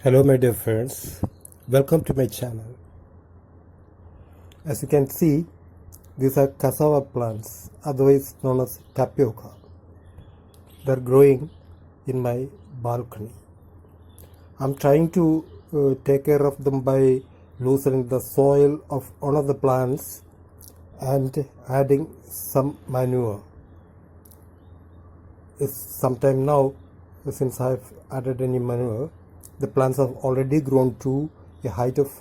Hello my dear friends, welcome to my channel. As you can see, these are cassava plants, otherwise known as tapioca. They are growing in my balcony. I'm trying to take care of them by loosening the soil of one of the plants and adding some manure. It's sometime now since I've added any manure. The plants have already grown to a height of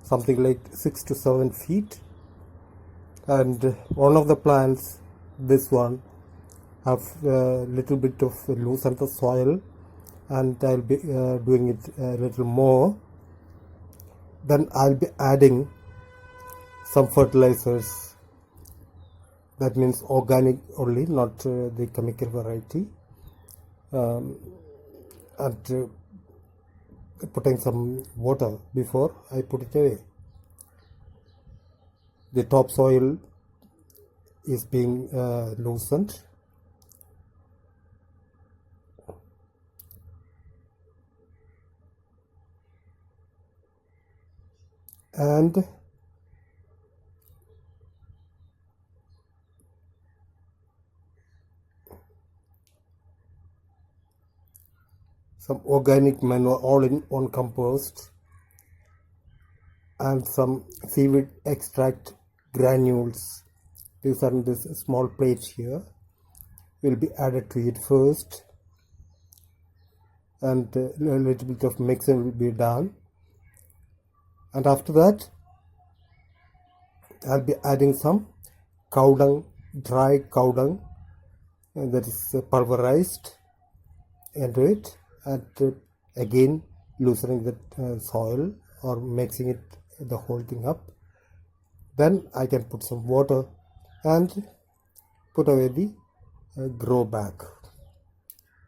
something like 6 to 7 feet, and one of the plants, this one, have a little bit of loosened the soil, and I'll be doing it a little more. Then I'll be adding some fertilizers, that means organic only, not the chemical variety, and putting some water before I put it away. The topsoil is being loosened, and some organic manure all in one compost, and some seaweed extract granules. These are in this small plate here. Will be added to it first, and a little bit of mixing will be done, and after that I'll be adding some cow dung, dry cow dung, that is pulverized into it, and again loosening the soil or mixing it the whole thing up. Then I can put some water and put away the grow bag.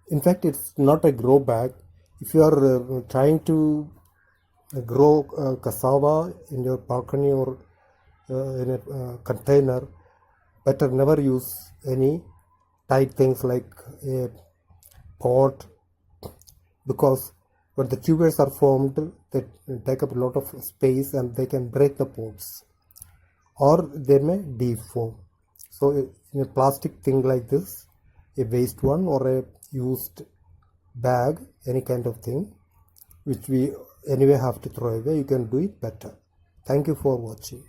In fact, it's not a grow bag. If you are trying to grow cassava in your balcony or in a container, better never use any tight things like a pot, because when the tubers are formed, they take up a lot of space and they can break the pots, or they may deform. So in a plastic thing like this, a waste one or a used bag, any kind of thing which we anyway have to throw away, you can do it better. Thank you for watching.